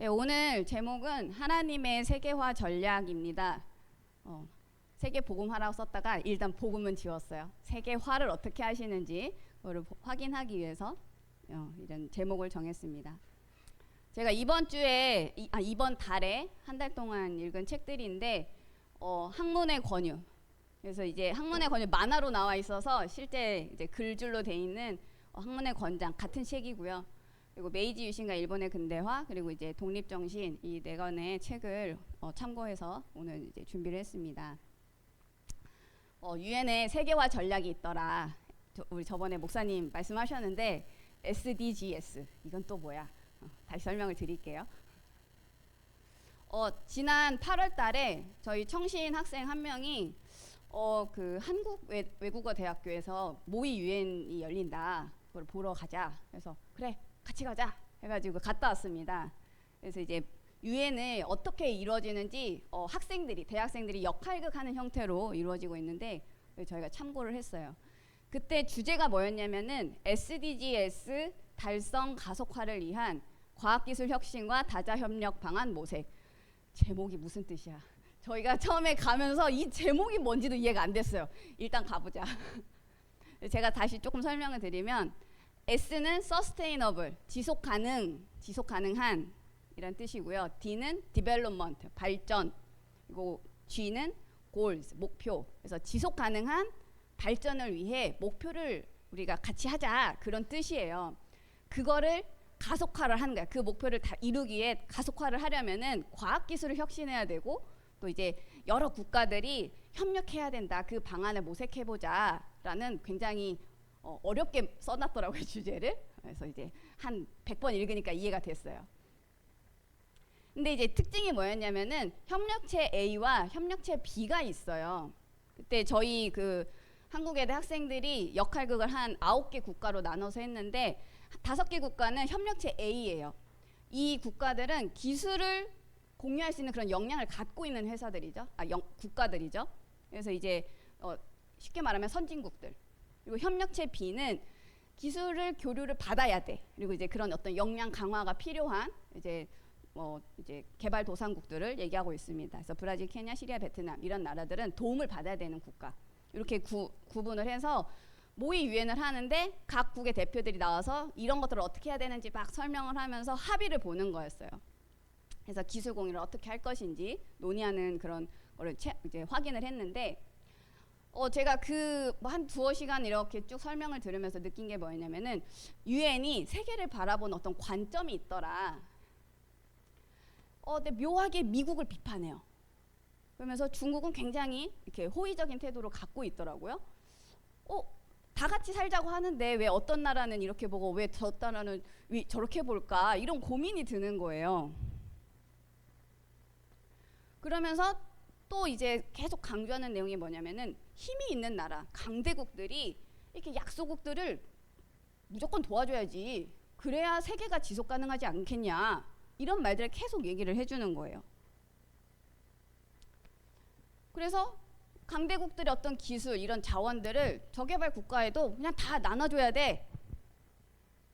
네, 오늘 제목은 하나님의 세계화 전략입니다. 세계 복음화라고 썼다가 일단 복음은 지웠어요. 세계화를 어떻게 하시는지 그거를 확인하기 위해서 이런 제목을 정했습니다. 제가 이번 달에 한 달 동안 읽은 책들인데 학문의 권유. 그래서 이제 학문의 권유 만화로 나와 있어서 실제 이제 글줄로 돼 있는 학문의 권장 같은 책이고요. 그리고 메이지 유신과 일본의 근대화, 그리고 이제 독립정신 이 네 권의 책을 참고해서 오늘 이제 준비를 했습니다. 유엔에 세계화 전략이 있더라. 우리 저번에 목사님 말씀하셨는데 SDGs 이건 또 뭐야? 다시 설명을 드릴게요. 지난 8월달에 저희 청신 학생 한 명이 그 한국 외국어 대학교에서 모의 유엔이 열린다. 그걸 보러 가자. 그래서 그래. 같이 가자 해가지고 갔다 왔습니다. 그래서 이제 유엔을 어떻게 이루어지는지 대학생들이 역할극하는 형태로 이루어지고 있는데 저희가 참고를 했어요. 그때 주제가 뭐였냐면은 SDGs 달성 가속화를 위한 과학기술 혁신과 다자협력 방안 모색. 제목이 무슨 뜻이야? 저희가 처음에 가면서 이 제목이 뭔지도 이해가 안 됐어요. 일단 가보자. 제가 다시 조금 설명을 드리면 S는 sustainable, 지속 가능한 이란 뜻이고요. D는 development, 발전. 그리고 G는 goals, 목표. 그래서 지속 가능한 발전을 위해 목표를 우리가 같이 하자 그런 뜻이에요. 그거를 가속화를 하는 거야. 그 목표를 다 이루기에 가속화를 하려면은 과학기술을 혁신해야 되고 또 이제 여러 국가들이 협력해야 된다. 그 방안을 모색해보자라는 굉장히 어렵게 써놨더라고요, 주제를. 그래서 이제 한 100번 읽으니까 이해가 됐어요. 근데 이제 특징이 뭐였냐면은 협력체 A와 협력체 B가 있어요. 그때 저희 그 한국외대 학생들이 역할극을 한 9개 국가로 나눠서 했는데 5개 국가는 협력체 A예요. 이 국가들은 기술을 공유할 수 있는 그런 역량을 갖고 있는 회사들이죠. 국가들이죠. 그래서 이제 쉽게 말하면 선진국들. 그리고 협력체 B는 기술을 교류를 받아야 돼. 그리고 이제 그런 어떤 역량 강화가 필요한 이제 개발도상국들을 얘기하고 있습니다. 그래서 브라질, 케냐, 시리아, 베트남 이런 나라들은 도움을 받아야 되는 국가. 이렇게 구분을 해서 모의 유엔을 하는데 각국의 대표들이 나와서 이런 것들을 어떻게 해야 되는지 막 설명을 하면서 합의를 보는 거였어요. 그래서 기술 공유를 어떻게 할 것인지 논의하는 그런 거를 이제 확인을 했는데 제가 한 두어 시간 이렇게 쭉 설명을 들으면서 느낀 게 뭐였냐면은 유엔이 세계를 바라본 어떤 관점이 있더라. 근데 묘하게 미국을 비판해요. 그러면서 중국은 굉장히 이렇게 호의적인 태도를 갖고 있더라고요. 다 같이 살자고 하는데 왜 어떤 나라는 이렇게 보고 왜 저 나라는 왜 저렇게 볼까? 이런 고민이 드는 거예요. 그러면서 또 이제 계속 강조하는 내용이 뭐냐면은 힘이 있는 나라, 강대국들이 이렇게 약소국들을 무조건 도와줘야지. 그래야 세계가 지속 가능하지 않겠냐. 이런 말들을 계속 얘기를 해주는 거예요. 그래서 강대국들의 어떤 기술, 이런 자원들을 저개발 국가에도 그냥 다 나눠줘야 돼.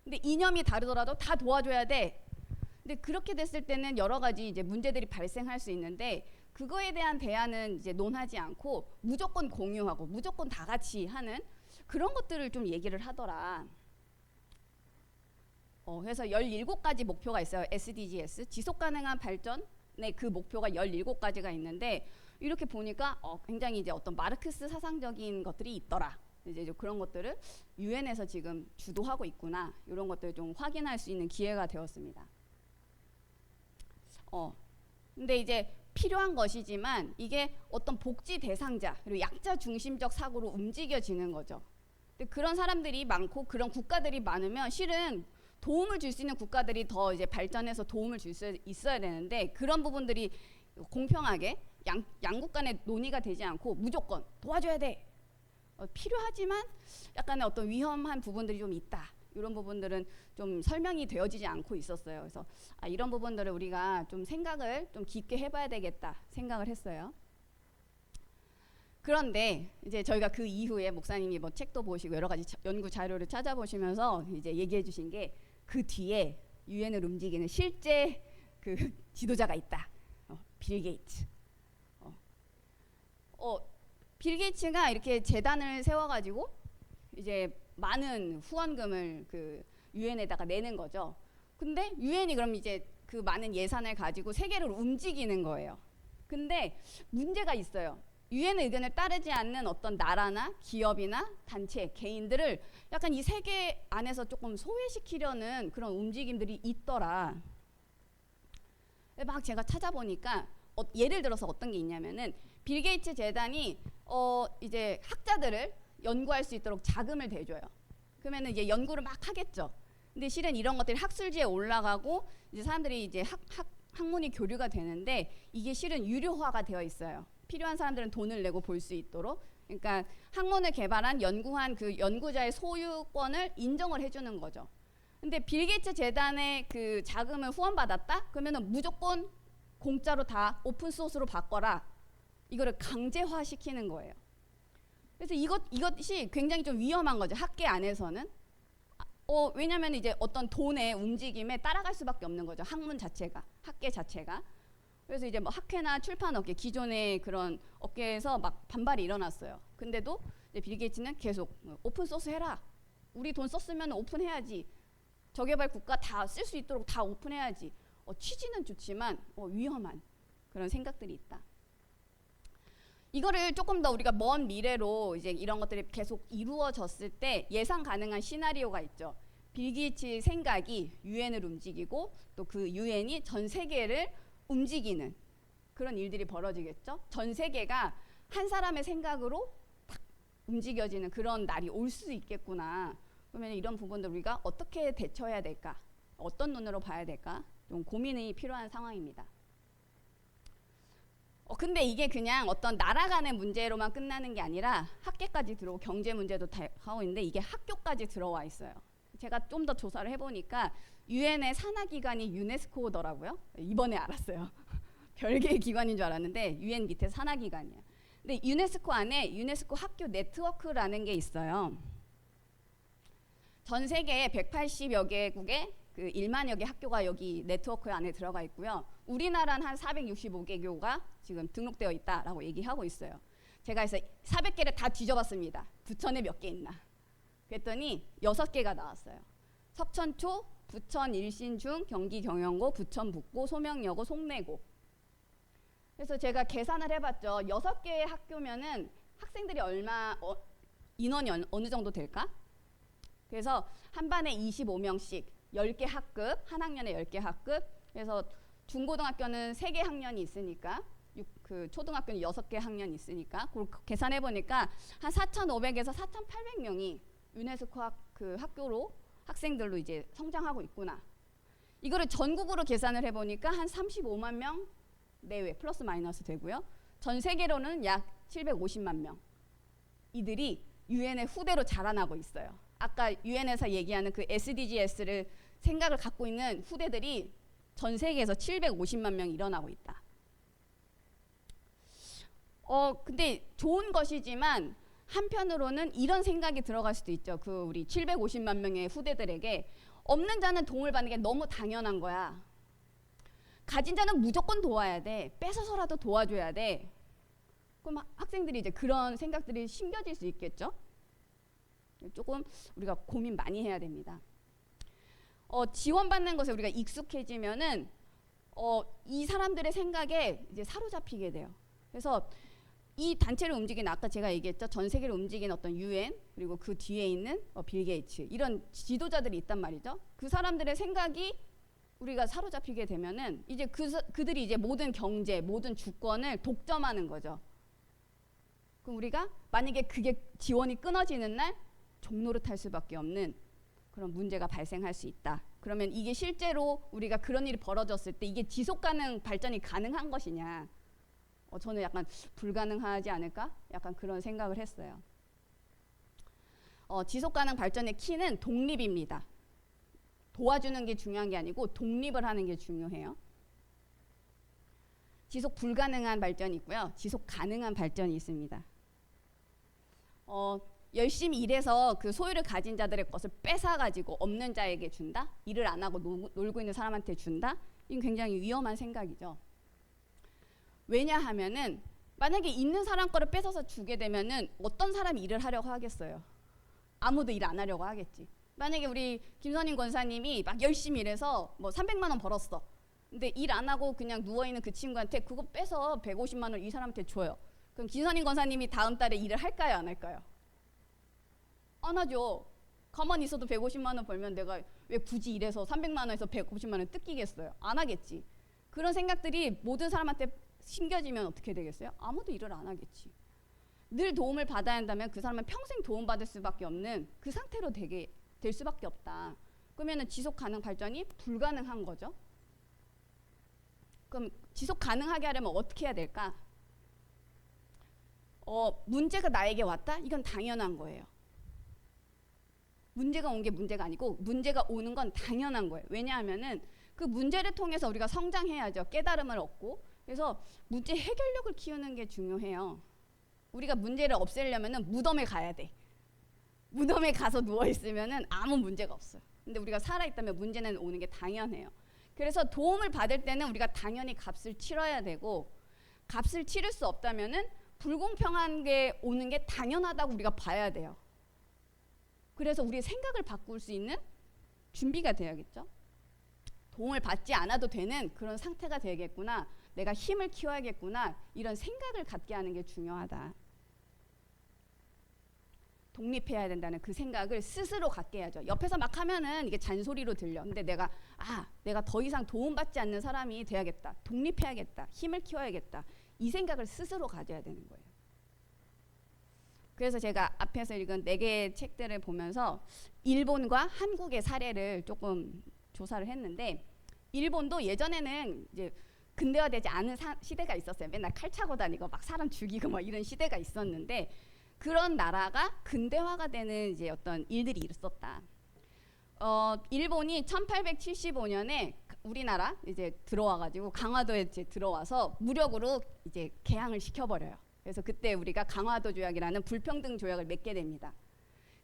근데 이념이 다르더라도 다 도와줘야 돼. 근데 그렇게 됐을 때는 여러 가지 이제 문제들이 발생할 수 있는데 그거에 대한 대안은 이제 논하지 않고 무조건 공유하고 무조건 다 같이 하는 그런 것들을 좀 얘기를 하더라. 그래서 17가지 목표가 있어요. SDGs, 지속가능한 발전의 그 목표가 17가지가 있는데 이렇게 보니까 굉장히 이제 어떤 마르크스 사상적인 것들이 있더라. 이제 그런 것들을 유엔에서 지금 주도하고 있구나. 이런 것들을 좀 확인할 수 있는 기회가 되었습니다. 근데 이제 필요한 것이지만 이게 어떤 복지 대상자 그리고 약자 중심적 사고로 움직여지는 거죠. 근데 그런 사람들이 많고 그런 국가들이 많으면 실은 도움을 줄 수 있는 국가들이 더 이제 발전해서 도움을 줄 수 있어야 되는데 그런 부분들이 공평하게 양국 간의 논의가 되지 않고 무조건 도와줘야 돼. 필요하지만 약간의 어떤 위험한 부분들이 좀 있다. 이런 부분들은 좀 설명이 되어지지 않고 있었어요. 그래서 이런 부분들을 우리가 좀 생각을 좀 깊게 해봐야 되겠다 생각을 했어요. 그런데 이제 저희가 그 이후에 목사님이 뭐 책도 보시고 여러 가지 연구 자료를 찾아보시면서 이제 얘기해 주신 게 그 뒤에 유엔을 움직이는 실제 그 지도자가 있다. 빌 게이츠. 빌 게이츠가 이렇게 재단을 세워가지고 이제 많은 후원금을 그 유엔에다가 내는 거죠. 근데 유엔이 그럼 이제 그 많은 예산을 가지고 세계를 움직이는 거예요. 근데 문제가 있어요. 유엔의 의견을 따르지 않는 어떤 나라나 기업이나 단체, 개인들을 약간 이 세계 안에서 조금 소외시키려는 그런 움직임들이 있더라. 막 제가 찾아보니까 예를 들어서 어떤 게 있냐면은 빌 게이츠 재단이 이제 학자들을 연구할 수 있도록 자금을 대줘요. 그러면은 이제 연구를 막 하겠죠. 근데 실은 이런 것들이 학술지에 올라가고 이제 사람들이 이제 학문이 교류가 되는데 이게 실은 유료화가 되어 있어요. 필요한 사람들은 돈을 내고 볼 수 있도록. 그러니까 학문을 개발한 연구한 그 연구자의 소유권을 인정을 해주는 거죠. 근데 빌 게이츠 재단의 그 자금을 후원받았다? 그러면은 무조건 공짜로 다 오픈 소스로 바꿔라. 이거를 강제화시키는 거예요. 그래서 이것이 굉장히 좀 위험한 거죠. 학계 안에서는. 왜냐하면 이제 어떤 돈의 움직임에 따라갈 수밖에 없는 거죠. 학문 자체가, 학계 자체가. 그래서 이제 뭐 학회나 출판 업계, 기존의 그런 업계에서 막 반발이 일어났어요. 근데도 이제 빌 게이츠는 계속 오픈 소스 해라. 우리 돈 썼으면 오픈해야지. 저개발 국가 다 쓸 수 있도록 다 오픈해야지. 취지는 좋지만 위험한 그런 생각들이 있다. 이거를 조금 더 우리가 먼 미래로 이제 이런 것들이 계속 이루어졌을 때 예상 가능한 시나리오가 있죠. 빌 게이츠의 생각이 유엔을 움직이고 또 그 유엔이 전 세계를 움직이는 그런 일들이 벌어지겠죠. 전 세계가 한 사람의 생각으로 딱 움직여지는 그런 날이 올 수 있겠구나. 그러면 이런 부분들 우리가 어떻게 대처해야 될까? 어떤 눈으로 봐야 될까? 좀 고민이 필요한 상황입니다. 근데 이게 그냥 어떤 나라 간의 문제로만 끝나는 게 아니라 학계까지 들어오고 경제 문제도 다 하고 있는데 이게 학교까지 들어와 있어요. 제가 좀 더 조사를 해보니까 유엔의 산하기관이 유네스코더라고요. 이번에 알았어요. 별개의 기관인 줄 알았는데 유엔 밑에 산하기관이야. 근데 유네스코 안에 유네스코 학교 네트워크라는 게 있어요. 전 세계에 180여 개국의 그 1만여 개 학교가 여기 네트워크 안에 들어가 있고요. 우리나라는 한 465개교가 지금 등록되어 있다라고 얘기하고 있어요. 제가 그래서 400개를 다 뒤져봤습니다. 부천에 몇 개 있나. 그랬더니 6개가 나왔어요. 석천초, 부천 일신중, 경기 경영고, 부천 북고, 소명여고, 송내고. 그래서 제가 계산을 해봤죠. 6개의 학교면은 학생들이 인원이 어느 정도 될까? 그래서 한 반에 25명씩 10개 학급, 한 학년에 10개 학급. 그래서 중고등학교는 3개 학년이 있으니까 그 초등학교는 6개 학년이 있으니까 그걸 계산해 보니까 한 4,500에서 4,800명이 유네스코 그 학교로 학생들로 이제 성장하고 있구나. 이거를 전국으로 계산을 해 보니까 한 35만 명 내외 플러스 마이너스 되고요. 전 세계로는 약 750만 명. 이들이 유엔의 후대로 자라나고 있어요. 아까 유엔에서 얘기하는 그 SDGs를 생각을 갖고 있는 후대들이 전 세계에서 750만 명이 일어나고 있다. 근데 좋은 것이지만 한편으로는 이런 생각이 들어갈 수도 있죠. 그 우리 750만 명의 후대들에게 없는 자는 도움을 받는 게 너무 당연한 거야. 가진 자는 무조건 도와야 돼. 뺏어서라도 도와줘야 돼. 그럼 학생들이 이제 그런 생각들이 심겨질 수 있겠죠. 조금 우리가 고민 많이 해야 됩니다. 지원받는 것에 우리가 익숙해지면은 이 사람들의 생각에 이제 사로잡히게 돼요. 그래서 이 단체를 움직이는 아까 제가 얘기했죠. 전 세계를 움직이는 어떤 유엔 그리고 그 뒤에 있는 빌 게이츠 이런 지도자들이 있단 말이죠. 그 사람들의 생각이 우리가 사로잡히게 되면은 이제 그들이 이제 모든 경제, 모든 주권을 독점하는 거죠. 그럼 우리가 만약에 그게 지원이 끊어지는 날 종노릇할 수밖에 없는 그런 문제가 발생할 수 있다. 그러면 이게 실제로 우리가 그런 일이 벌어졌을 때 이게 지속 가능 발전이 가능한 것이냐? 저는 약간 불가능하지 않을까? 약간 그런 생각을 했어요. 지속 가능 발전의 키는 독립입니다. 도와주는 게 중요한 게 아니고 독립을 하는 게 중요해요. 지속 불가능한 발전이 있고요. 지속 가능한 발전이 있습니다. 열심히 일해서 그 소유를 가진 자들의 것을 뺏어가지고 없는 자에게 준다? 일을 안 하고 놀고 있는 사람한테 준다? 이건 굉장히 위험한 생각이죠. 왜냐하면은 만약에 있는 사람 거를 뺏어서 주게 되면은 어떤 사람이 일을 하려고 하겠어요? 아무도 일 안 하려고 하겠지. 만약에 우리 김선임 권사님이 막 열심히 일해서 뭐 300만 원 벌었어. 근데 일 안 하고 그냥 누워있는 그 친구한테 그거 빼서 150만 원 이 사람한테 줘요. 그럼 김선임 권사님이 다음 달에 일을 할까요, 안 할까요? 안 하죠. 가만히 있어도 150만 원 벌면 내가 왜 굳이 일해서 300만 원에서 150만 원 뜯기겠어요? 안 하겠지. 그런 생각들이 모든 사람한테 심겨지면 어떻게 되겠어요? 아무도 일을 안 하겠지. 늘 도움을 받아야 한다면 그 사람은 평생 도움받을 수밖에 없는 그 상태로 되게 될 수밖에 없다. 그러면 지속 가능 발전이 불가능한 거죠. 그럼 지속 가능하게 하려면 어떻게 해야 될까? 문제가 나에게 왔다? 이건 당연한 거예요. 문제가 온 게 문제가 아니고 문제가 오는 건 당연한 거예요. 왜냐하면은 그 문제를 통해서 우리가 성장해야죠. 깨달음을 얻고. 그래서 문제 해결력을 키우는 게 중요해요. 우리가 문제를 없애려면은 무덤에 가야 돼. 무덤에 가서 누워 있으면은 아무 문제가 없어요. 근데 우리가 살아 있다면 문제는 오는 게 당연해요. 그래서 도움을 받을 때는 우리가 당연히 값을 치러야 되고, 값을 치를 수 없다면은 불공평한 게 오는 게 당연하다고 우리가 봐야 돼요. 그래서 우리의 생각을 바꿀 수 있는 준비가 돼야겠죠. 도움을 받지 않아도 되는 그런 상태가 되겠구나. 내가 힘을 키워야겠구나. 이런 생각을 갖게 하는 게 중요하다. 독립해야 된다는 그 생각을 스스로 갖게 해야죠. 옆에서 막 하면은 이게 잔소리로 들려. 근데 내가 더 이상 도움받지 않는 사람이 돼야겠다. 독립해야겠다. 힘을 키워야겠다. 이 생각을 스스로 가져야 되는 거예요. 그래서 제가 앞에서 읽은 4개의 책들을 보면서 일본과 한국의 사례를 조금 조사를 했는데, 일본도 예전에는 이제 근대화되지 않은 시대가 있었어요. 맨날 칼 차고 다니고 막 사람 죽이고 막 이런 시대가 있었는데, 그런 나라가 근대화가 되는 이제 어떤 일들이 있었다. 일본이 1875년에 우리나라 이제 들어와가지고 강화도에 이제 들어와서 무력으로 이제 개항을 시켜버려요. 그래서 그때 우리가 강화도 조약이라는 불평등 조약을 맺게 됩니다.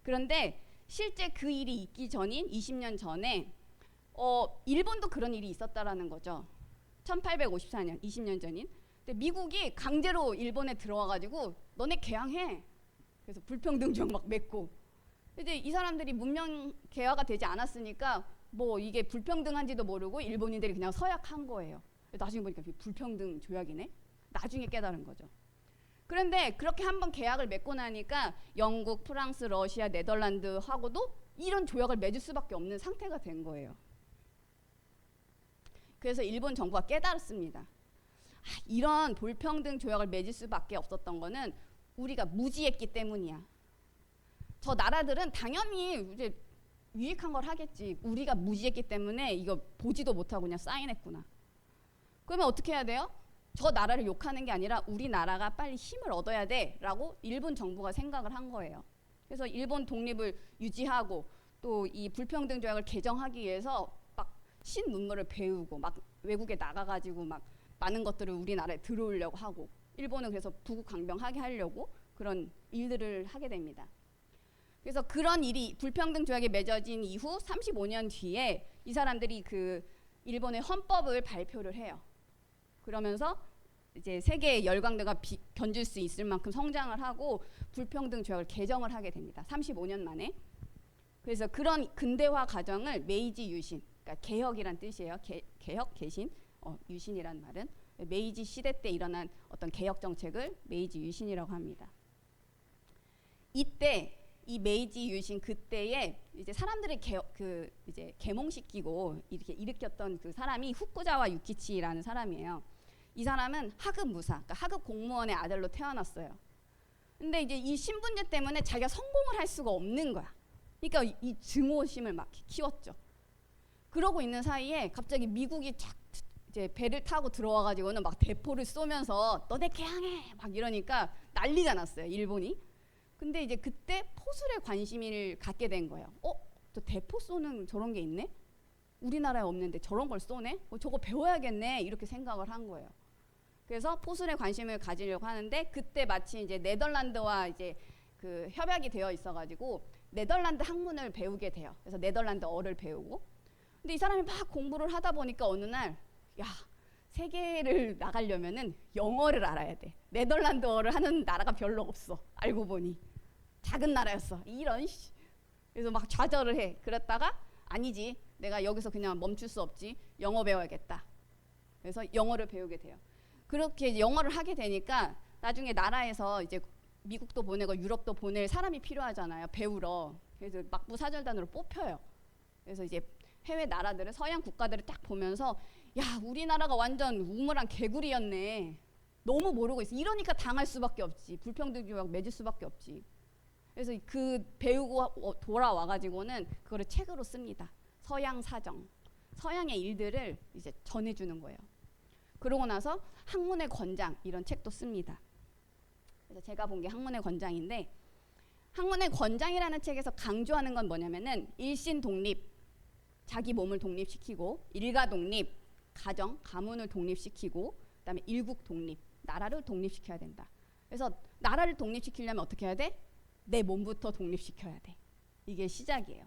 그런데 실제 그 일이 있기 전인 20년 전에 일본도 그런 일이 있었다라는 거죠. 1854년, 20년 전인. 근데 미국이 강제로 일본에 들어와가지고 너네 개항해. 그래서 불평등 조약 막 맺고. 이제 이 사람들이 문명 개화가 되지 않았으니까 뭐 이게 불평등한지도 모르고 일본인들이 그냥 서약한 거예요. 나중에 보니까 불평등 조약이네. 나중에 깨달은 거죠. 그런데 그렇게 한번 계약을 맺고 나니까 영국, 프랑스, 러시아, 네덜란드하고도 이런 조약을 맺을 수밖에 없는 상태가 된 거예요. 그래서 일본 정부가 깨달았습니다. 이런 불평등 조약을 맺을 수밖에 없었던 거는 우리가 무지했기 때문이야. 저 나라들은 당연히 이제 유익한 걸 하겠지. 우리가 무지했기 때문에 이거 보지도 못하고 그냥 사인했구나. 그러면 어떻게 해야 돼요? 저 나라를 욕하는 게 아니라 우리나라가 빨리 힘을 얻어야 돼라고 일본 정부가 생각을 한 거예요. 그래서 일본 독립을 유지하고 또 이 불평등 조약을 개정하기 위해서 막 신문물을 배우고 막 외국에 나가가지고 막 많은 것들을 우리나라에 들어오려고 하고, 일본은 그래서 부국 강병하게 하려고 그런 일들을 하게 됩니다. 그래서 그런 일이 불평등 조약이 맺어진 이후 35년 뒤에 이 사람들이 그 일본의 헌법을 발표를 해요. 그러면서 이제 세계의 열강대가 견줄 수 있을 만큼 성장을 하고 불평등 조약을 개정을 하게 됩니다. 35년 만에. 그래서 그런 근대화 과정을 메이지 유신, 그러니까 개혁이란 뜻이에요. 개혁, 개신, 유신이란 말은 메이지 시대 때 일어난 어떤 개혁 정책을 메이지 유신이라고 합니다. 이때 이 메이지 유신 그때에 이제 사람들을 이제 계몽시키고 이렇게 일으켰던 그 사람이 후쿠자와 유키치라는 사람이에요. 이 사람은 하급 무사, 그러니까 하급 공무원의 아들로 태어났어요. 근데 이제 이 신분제 때문에 자기가 성공을 할 수가 없는 거야. 그러니까 이 증오심을 막 키웠죠. 그러고 있는 사이에 갑자기 미국이 착 이제 배를 타고 들어와가지고는 막 대포를 쏘면서 너네 개항해 막 이러니까 난리가 났어요, 일본이. 근데 이제 그때 포술에 관심을 갖게 된 거예요. 저 대포 쏘는 저런 게 있네? 우리나라에 없는데 저런 걸 쏘네? 저거 배워야겠네 이렇게 생각을 한 거예요. 그래서 포술에 관심을 가지려고 하는데 그때 마치 이제 네덜란드와 이제 그 협약이 되어 있어가지고 네덜란드 학문을 배우게 돼요. 그래서 네덜란드어를 배우고. 근데 이 사람이 막 공부를 하다 보니까 어느 날 야, 세계를 나가려면은 영어를 알아야 돼. 네덜란드어를 하는 나라가 별로 없어. 알고 보니 작은 나라였어. 이런 씨. 그래서 막 좌절을 해. 그랬다가 아니지, 내가 여기서 그냥 멈출 수 없지. 영어 배워야겠다. 그래서 영어를 배우게 돼요. 그렇게 이제 영어를 하게 되니까 나중에 나라에서 이제 미국도 보내고 유럽도 보낼 사람이 필요하잖아요. 배우러. 그래서 막부사절단으로 뽑혀요. 그래서 이제 해외 나라들을, 서양 국가들을 딱 보면서 야, 우리나라가 완전 우물한 개구리였네. 너무 모르고 있어. 이러니까 당할 수밖에 없지. 불평등 조약 맺을 수밖에 없지. 그래서 그 배우고 돌아와가지고는 그거를 책으로 씁니다. 서양 사정, 서양의 일들을 이제 전해주는 거예요. 그러고 나서 학문의 권장 이런 책도 씁니다. 그래서 제가 본 게 학문의 권장인데, 학문의 권장이라는 책에서 강조하는 건 뭐냐면은 일신 독립, 자기 몸을 독립시키고, 일가 독립, 가정, 가문을 독립시키고, 그다음에 일국 독립, 나라를 독립시켜야 된다. 그래서 나라를 독립시키려면 어떻게 해야 돼? 내 몸부터 독립시켜야 돼. 이게 시작이에요.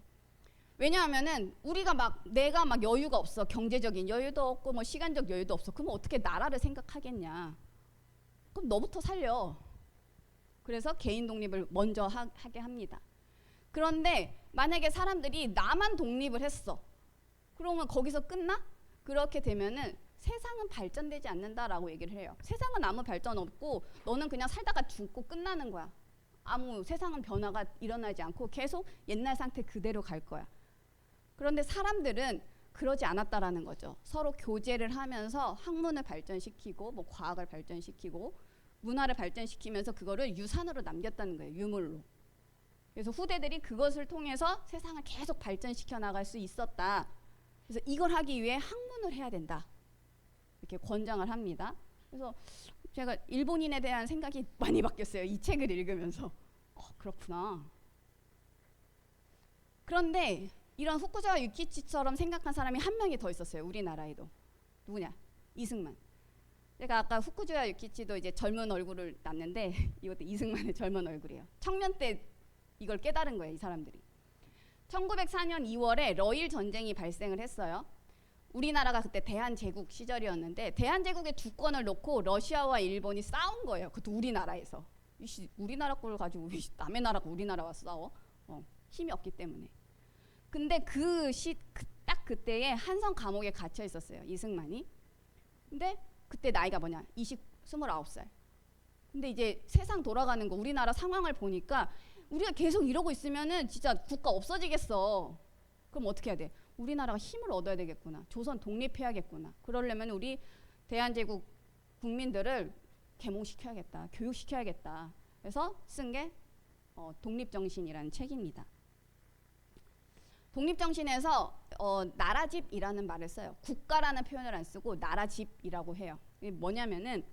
왜냐하면은 우리가 내가 여유가 없어. 경제적인 여유도 없고 뭐 시간적 여유도 없어. 그럼 어떻게 나라를 생각하겠냐? 그럼 너부터 살려. 그래서 개인 독립을 먼저 하게 합니다. 그런데 만약에 사람들이 나만 독립을 했어. 그러면 거기서 끝나? 그렇게 되면은 세상은 발전되지 않는다라고 얘기를 해요. 세상은 아무 발전 없고 너는 그냥 살다가 죽고 끝나는 거야. 아무 세상은 변화가 일어나지 않고 계속 옛날 상태 그대로 갈 거야. 그런데 사람들은 그러지 않았다라는 거죠. 서로 교제를 하면서 학문을 발전시키고 뭐 과학을 발전시키고 문화를 발전시키면서 그거를 유산으로 남겼다는 거예요. 유물로. 그래서 후대들이 그것을 통해서 세상을 계속 발전시켜 나갈 수 있었다. 그래서 이걸 하기 위해 학문을 해야 된다. 이렇게 권장을 합니다. 그래서 제가 일본인에 대한 생각이 많이 바뀌었어요. 이 책을 읽으면서. 그렇구나. 그런데 이런 후쿠자와 유키치처럼 생각한 사람이 한 명이 더 있었어요. 우리나라에도. 누구냐? 이승만. 제가 아까 후쿠자와 유키치도 이제 젊은 얼굴을 낳는데 이것도 이승만의 젊은 얼굴이에요. 청년 때 이걸 깨달은 거예요. 이 사람들이. 1904년 2월에 러일 전쟁이 발생을 했어요. 우리나라가 그때 대한제국 시절이었는데 대한제국의 주권을 놓고 러시아와 일본이 싸운 거예요. 그것도 우리나라에서. 우리나라 걸 가지고 남의 나라가 우리나라와 싸워? 힘이 없기 때문에. 근데 딱 그때에 한성 감옥에 갇혀 있었어요. 이승만이. 근데 그때 나이가 뭐냐? 29살. 근데 이제 세상 돌아가는 거 우리나라 상황을 보니까 우리가 계속 이러고 있으면은 진짜 국가 없어지겠어. 그럼 어떻게 해야 돼? 우리나라가 힘을 얻어야 되겠구나. 조선 독립해야겠구나. 그러려면 우리 대한제국 국민들을 계몽시켜야겠다. 교육시켜야겠다. 그래서 쓴 게 독립정신이라는 책입니다. 독립정신에서 나라집이라는 말을 써요. 국가라는 표현을 안 쓰고 나라집이라고 해요. 이게 뭐냐면은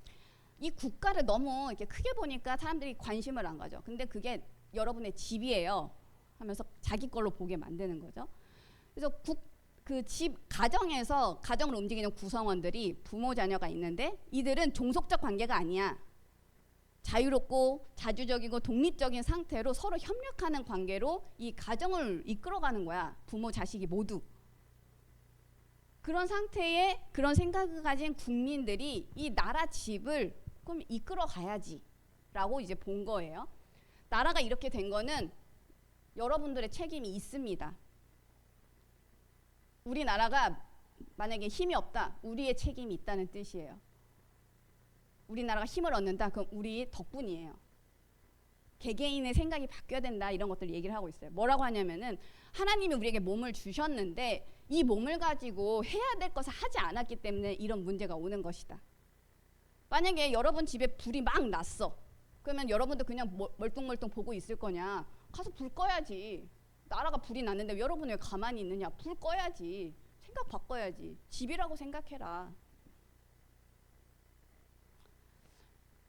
이 국가를 너무 이렇게 크게 보니까 사람들이 관심을 안 가죠. 근데 그게 여러분의 집이에요 하면서 자기 걸로 보게 만드는 거죠. 그래서 그 집 가정에서 가정을 움직이는 구성원들이 부모 자녀가 있는데 이들은 종속적 관계가 아니야. 자유롭고 자주적이고 독립적인 상태로 서로 협력하는 관계로 이 가정을 이끌어가는 거야. 부모 자식이 모두. 그런 상태에 그런 생각을 가진 국민들이 이 나라 집을 그럼 이끌어 가야지 라고 이제 본 거예요. 나라가 이렇게 된 거는 여러분들의 책임이 있습니다. 우리나라가 만약에 힘이 없다, 우리의 책임이 있다는 뜻이에요. 우리나라가 힘을 얻는다, 그럼 우리 덕분이에요. 개개인의 생각이 바뀌어야 된다, 이런 것들 얘기를 하고 있어요. 뭐라고 하냐면은 하나님이 우리에게 몸을 주셨는데 이 몸을 가지고 해야 될 것을 하지 않았기 때문에 이런 문제가 오는 것이다. 만약에 여러분 집에 불이 막 났어. 그러면 여러분도 그냥 멀뚱멀뚱 보고 있을 거냐? 가서 불 꺼야지. 나라가 불이 났는데 왜 여러분 왜 가만히 있느냐? 불 꺼야지. 생각 바꿔야지. 집이라고 생각해라.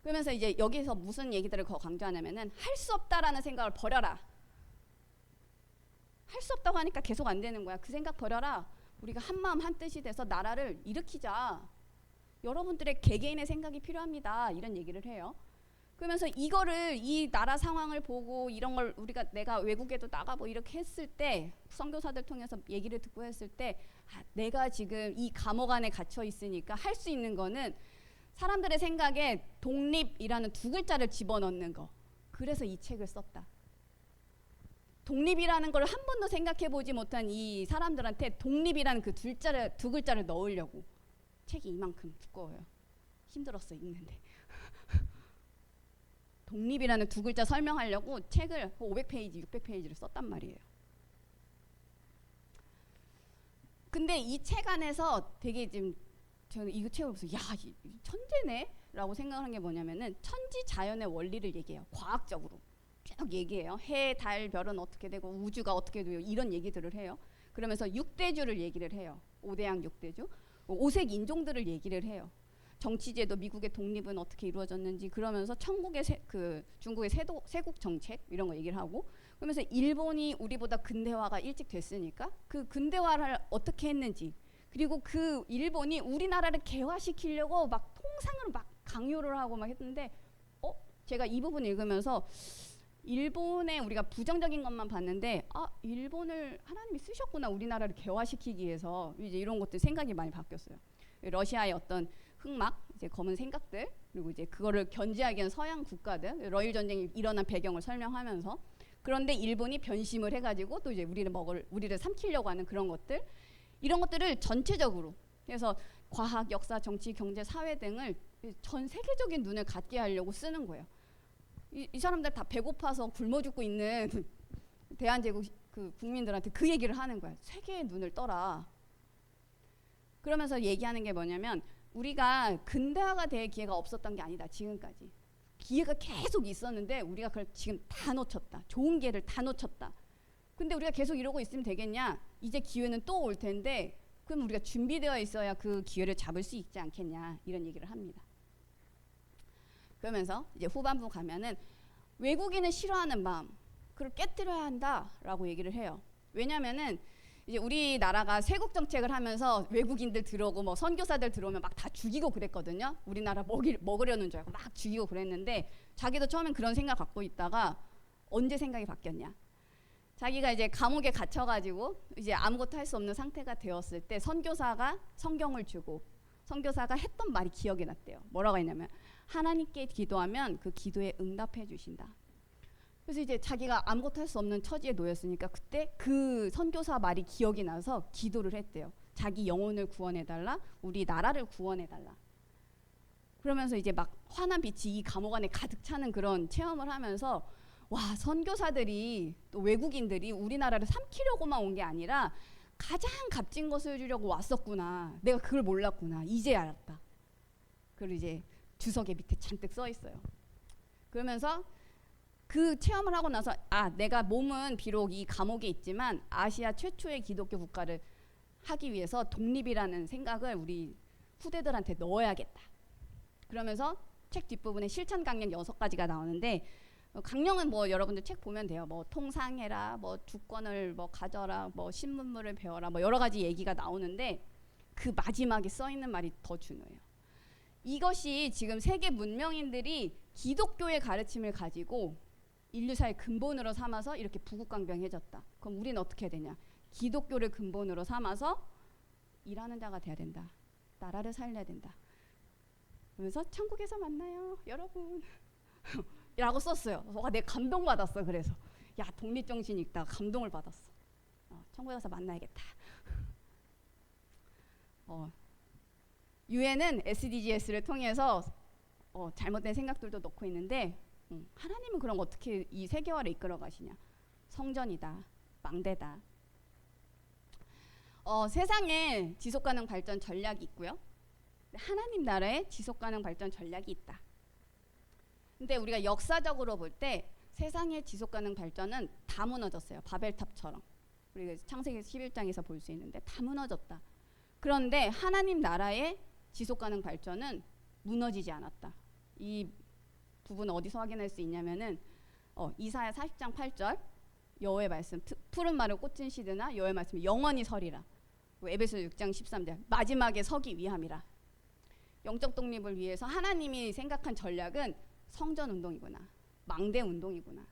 그러면서 이제 여기서 무슨 얘기들을 더 강조하냐면은 할 수 없다라는 생각을 버려라. 할 수 없다고 하니까 계속 안 되는 거야. 그 생각 버려라. 우리가 한 마음 한 뜻이 돼서 나라를 일으키자. 여러분들의 개개인의 생각이 필요합니다. 이런 얘기를 해요. 그러면서 이거를 이 나라 상황을 보고 이런 걸 내가 외국에도 나가고 이렇게 했을 때 선교사들 통해서 얘기를 듣고 했을 때 내가 지금 이 감옥 안에 갇혀 있으니까 할 수 있는 거는 사람들의 생각에 독립이라는 두 글자를 집어넣는 거. 그래서 이 책을 썼다. 독립이라는 걸 한 번도 생각해 보지 못한 이 사람들한테 독립이라는 그 두 글자를 넣으려고. 책이 이만큼 두꺼워요. 힘들었어 읽는데. 독립이라는 두 글자 설명하려고 책을 500페이지, 600페이지를 썼단 말이에요. 근데 이 책 안에서 되게 지금 저는 이 책을 보면서 야, 천재네? 라고 생각한 게 뭐냐면은 천지자연의 원리를 얘기해요. 과학적으로 쭉 얘기해요. 해, 달, 별은 어떻게 되고 우주가 어떻게 돼요. 이런 얘기들을 해요. 그러면서 6대주를 얘기를 해요. 5대양 6대주. 5색 인종들을 얘기를 해요. 정치제도, 미국의 독립은 어떻게 이루어졌는지, 그러면서 중국의 세국 정책 이런 거 얘기를 하고, 그러면서 일본이 우리보다 근대화가 일찍 됐으니까 그 근대화를 어떻게 했는지, 그리고 그 일본이 우리나라를 개화시키려고 막 통상으로 막 강요를 하고 막 했는데, 제가 이 부분 읽으면서 일본에 우리가 부정적인 것만 봤는데 일본을 하나님이 쓰셨구나, 우리나라를 개화시키기 위해서. 이제 이런 것들 생각이 많이 바뀌었어요. 러시아의 어떤 흑막, 이제 검은 생각들, 그리고 이제 그거를 견제하기 위한 서양 국가들, 러일 전쟁이 일어난 배경을 설명하면서, 그런데 일본이 변심을 해가지고 또 이제 우리를 삼키려고 하는 그런 것들, 이런 것들을 전체적으로, 그래서 과학, 역사, 정치, 경제, 사회 등을 전 세계적인 눈을 갖게 하려고 쓰는 거예요. 이 사람들 다 배고파서 굶어 죽고 있는 대한제국 그 국민들한테 그 얘기를 하는 거야. 세계의 눈을 떠라. 그러면서 얘기하는 게 뭐냐면, 우리가 근대화가 될 기회가 없었던 게 아니다. 지금까지 기회가 계속 있었는데 우리가 그걸 지금 다 놓쳤다. 좋은 기회를 다 놓쳤다. 근데 우리가 계속 이러고 있으면 되겠냐? 이제 기회는 또 올 텐데, 그럼 우리가 준비되어 있어야 그 기회를 잡을 수 있지 않겠냐, 이런 얘기를 합니다. 그러면서 이제 후반부 가면은 외국인을 싫어하는 마음, 그걸 깨뜨려야 한다라고 얘기를 해요. 왜냐면은 이제 우리나라가 세국 정책을 하면서 외국인들 들어오고 뭐 선교사들 들어오면 막 다 죽이고 그랬거든요. 우리나라 먹으려는 줄 알고 막 죽이고 그랬는데, 자기도 처음엔 그런 생각 갖고 있다가 언제 생각이 바뀌었냐? 자기가 이제 감옥에 갇혀가지고 이제 아무것도 할 수 없는 상태가 되었을 때 선교사가 성경을 주고, 선교사가 했던 말이 기억이 났대요. 뭐라고 했냐면, 하나님께 기도하면 그 기도에 응답해 주신다. 그래서 이제 자기가 아무것도 할 수 없는 처지에 놓였으니까 그때 그 선교사 말이 기억이 나서 기도를 했대요. 자기 영혼을 구원해달라, 우리 나라를 구원해달라. 그러면서 이제 막 환한 빛이 이 감옥 안에 가득 차는 그런 체험을 하면서, 와, 선교사들이 또 외국인들이 우리나라를 삼키려고만 온 게 아니라 가장 값진 것을 주려고 왔었구나. 내가 그걸 몰랐구나. 이제 알았다. 그리고 이제 주석에 밑에 잔뜩 써 있어요. 그러면서 그 체험을 하고 나서 내가 몸은 비록 이 감옥에 있지만 아시아 최초의 기독교 국가를 하기 위해서 독립이라는 생각을 우리 후대들한테 넣어야겠다. 그러면서 책 뒷부분에 실천 강령 6가지가 나오는데, 강령은 뭐 여러분들 책 보면 돼요. 뭐 통상해라, 뭐 주권을 뭐 가져라, 뭐 신문물을 배워라, 뭐 여러 가지 얘기가 나오는데, 그 마지막에 써 있는 말이 더 중요해요. 이것이 지금 세계 문명인들이 기독교의 가르침을 가지고 인류사의 근본으로 삼아서 이렇게 부국강병해졌다. 그럼 우리는 어떻게 해야 되냐? 기독교를 근본으로 삼아서 일하는 자가 돼야 된다. 나라를 살려야 된다. 그러면서 천국에서 만나요, 여러분. 라고 썼어요. 내가 감동받았어. 그래서 야, 독립정신이 있다. 감동을 받았어. 천국에 가서 만나야겠다. 유엔은 SDGs를 통해서 잘못된 생각들도 넣고 있는데, 하나님은 그럼 어떻게 이 세계화를 이끌어 가시냐? 성전이다, 망대다. 세상에 지속가능 발전 전략이 있고요. 하나님 나라에 지속가능 발전 전략이 있다. 근데 우리가 역사적으로 볼 때 세상의 지속가능 발전은 다 무너졌어요. 바벨탑처럼. 우리가 창세기 11장에서 볼 수 있는데 다 무너졌다. 그런데 하나님 나라의 지속가능 발전은 무너지지 않았다. 이 부분 어디서 확인할 수 있냐면은 이사야 40장 8절, 여호와의 말씀, 푸른 말을 꽂힌 시드나 여호와의 말씀이 영원히 서리라. 에베소 6장 13절, 마지막에 서기 위함이라. 영적 독립을 위해서 하나님이 생각한 전략은 성전 운동이구나. 망대 운동이구나.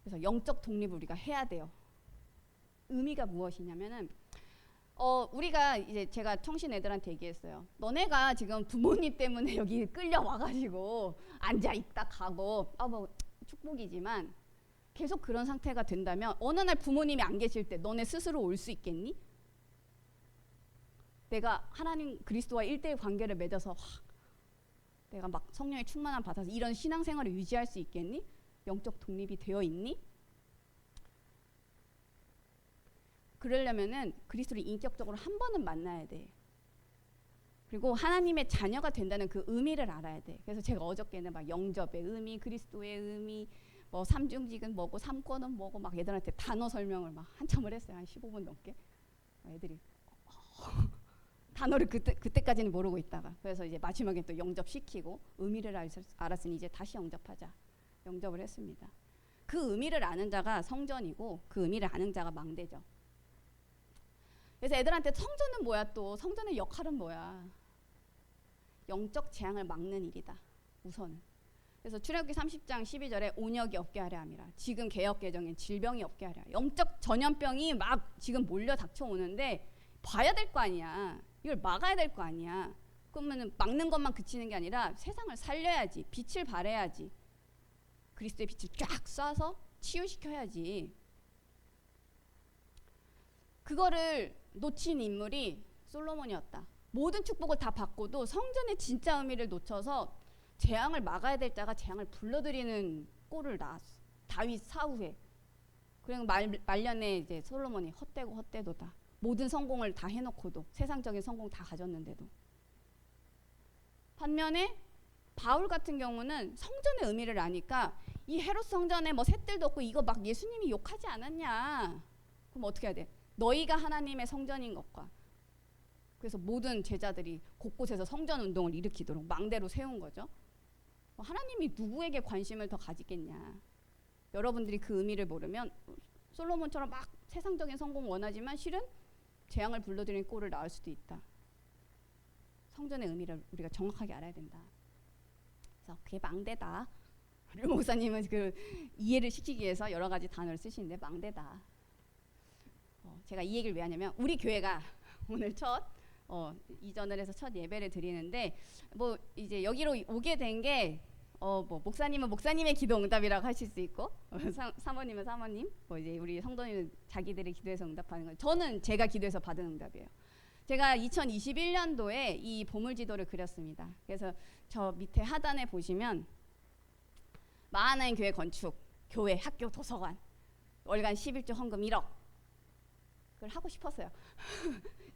그래서 영적 독립을 우리가 해야 돼요. 의미가 무엇이냐면은 우리가 이제 제가 청신 애들한테 얘기했어요. 너네가 지금 부모님 때문에 여기 끌려와가지고 앉아 있다 가고 뭐 축복이지만 계속 그런 상태가 된다면 어느 날 부모님이 안 계실 때 너네 스스로 올 수 있겠니? 내가 하나님 그리스도와 1대1 관계를 맺어서 내가 막 성령의 충만함 받아서 이런 신앙생활을 유지할 수 있겠니? 영적 독립이 되어 있니? 그러려면은 그리스도를 인격적으로 한 번은 만나야 돼. 그리고 하나님의 자녀가 된다는 그 의미를 알아야 돼. 그래서 제가 어저께는 막 영접의 의미, 그리스도의 의미, 뭐 삼중직은 뭐고 삼권은 뭐고 막 애들한테 단어 설명을 막 한참을 했어요. 한 15분 넘게. 애들이 단어를 그때까지는 모르고 있다가 그래서 이제 마지막에 또 영접시키고 의미를 알았으니 이제 다시 영접하자. 영접을 했습니다. 그 의미를 아는 자가 성전이고 그 의미를 아는 자가 망대죠. 그래서 애들한테 성전은 뭐야 또 성전의 역할은 뭐야? 영적 재앙을 막는 일이다. 우선은. 그래서 출애굽기 30장 12절에 온역이 없게 하려 함이라. 지금 개역 개정엔 질병이 없게 하려. 영적 전염병이 막 지금 몰려 닥쳐오는데 봐야 될 거 아니야. 이걸 막아야 될 거 아니야. 그러면은 막는 것만 그치는 게 아니라 세상을 살려야지. 빛을 발해야지. 그리스도의 빛을 쫙 쏴서 치유시켜야지. 그거를 놓친 인물이 솔로몬이었다. 모든 축복을 다 받고도 성전의 진짜 의미를 놓쳐서 재앙을 막아야 될 자가 재앙을 불러들이는 꼴을 낳았어. 다윗 사후에. 그리고 말년에 이제 솔로몬이 헛되고 헛되도다. 모든 성공을 다 해놓고도 세상적인 성공 다 가졌는데도. 반면에 바울 같은 경우는 성전의 의미를 아니까 이 헤롯 성전에 뭐 셋들도 없고 이거 막 예수님이 욕하지 않았냐. 그럼 어떻게 해야 돼? 너희가 하나님의 성전인 것과 그래서 모든 제자들이 곳곳에서 성전 운동을 일으키도록 망대로 세운 거죠. 하나님이 누구에게 관심을 더 가지겠냐. 여러분들이 그 의미를 모르면 솔로몬처럼 막 세상적인 성공 원하지만 실은 재앙을 불러들이는 꼴을 낳을 수도 있다. 성전의 의미를 우리가 정확하게 알아야 된다. 그래서 그게 망대다. 류 목사님은 그 이해를 시키기 위해서 여러 가지 단어를 쓰시는데 망대다. 제가 이 얘기를 왜 하냐면 우리 교회가 오늘 이전을 해서 첫 예배를 드리는데 뭐 이제 여기로 오게 된 게 뭐 목사님은 목사님의 기도 응답이라고 하실 수 있고 사모님은 사모님 뭐 이제 우리 성도님은 자기들의 기도에서 응답하는 거. 저는 제가 기도해서 받은 응답이에요. 제가 2021년도에 이 보물지도를 그렸습니다. 그래서 저 밑에 하단에 보시면 마하나임 교회 건축, 교회, 학교, 도서관, 월간 11조 헌금 1억 그걸 하고 싶었어요.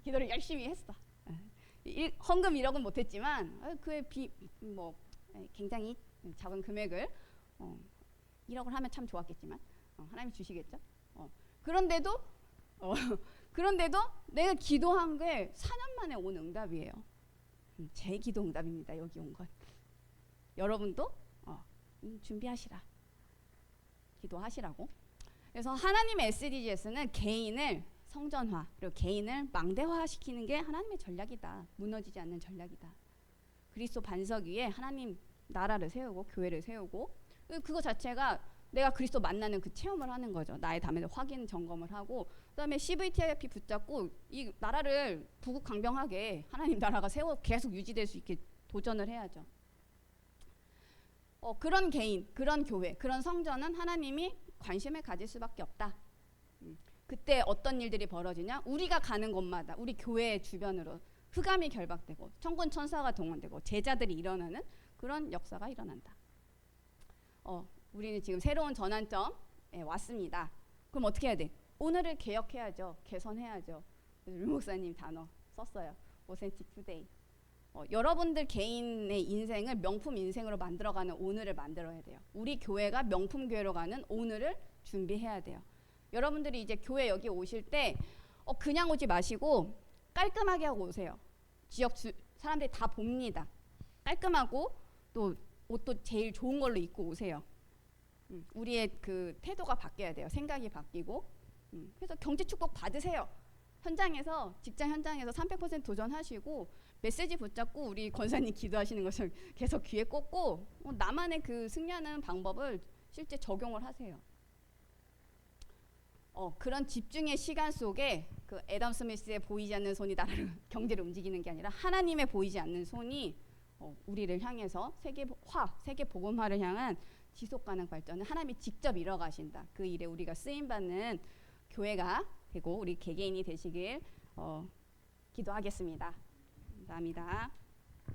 기도를 열심히 했어. 헌금 1억은 못했지만 그의 뭐 굉장히 작은 금액을 1억을 하면 참 좋았겠지만 하나님이 주시겠죠. 그런데도 내가 기도한 게 4년 만에 온 응답이에요. 제 기도 응답입니다. 여기 온 건. 여러분도 준비하시라. 기도하시라고. 그래서 하나님의 SDGs는 개인을 성전화 그리고 개인을 망대화시키는 게 하나님의 전략이다. 무너지지 않는 전략이다. 그리스도 반석 위에 하나님 나라를 세우고 교회를 세우고 그거 자체가 내가 그리스도 만나는 그 체험을 하는 거죠. 나의 담에서 확인 점검을 하고 그다음에 CVTIP 붙잡고 이 나라를 부국 강병하게 하나님 나라가 계속 유지될 수 있게 도전을 해야죠. 그런 개인, 그런 교회, 그런 성전은 하나님이 관심을 가질 수밖에 없다. 그때 어떤 일들이 벌어지냐? 우리가 가는 곳마다 우리 교회 주변으로 흑암이 결박되고 천군 천사가 동원되고 제자들이 일어나는 그런 역사가 일어난다. 우리는 지금 새로운 전환점에 왔습니다. 그럼 어떻게 해야 돼? 오늘을 개혁해야죠. 개선해야죠. 그래서 류 목사님 단어 썼어요. Authentic Today. 여러분들 개인의 인생을 명품 인생으로 만들어가는 오늘을 만들어야 돼요. 우리 교회가 명품 교회로 가는 오늘을 준비해야 돼요. 여러분들이 이제 교회 여기 오실 때 그냥 오지 마시고 깔끔하게 하고 오세요. 지역 사람들이 다 봅니다. 깔끔하고 또 옷도 제일 좋은 걸로 입고 오세요. 우리의 그 태도가 바뀌어야 돼요. 생각이 바뀌고. 그래서 경제 축복 받으세요. 현장에서 직장 현장에서 300% 도전하시고 메시지 붙잡고 우리 권사님 기도하시는 것을 계속 귀에 꽂고 나만의 그 승리하는 방법을 실제 적용을 하세요. 그런 집중의 시간 속에 그 애덤 스미스의 보이지 않는 손이 나라를 경제를 움직이는 게 아니라 하나님의 보이지 않는 손이 우리를 향해서 세계 복음화를 향한 지속 가능 발전을 하나님이 직접 이뤄가신다. 그 일에 우리가 쓰임 받는 교회가 되고 우리 개개인이 되시길 기도하겠습니다. 감사합니다.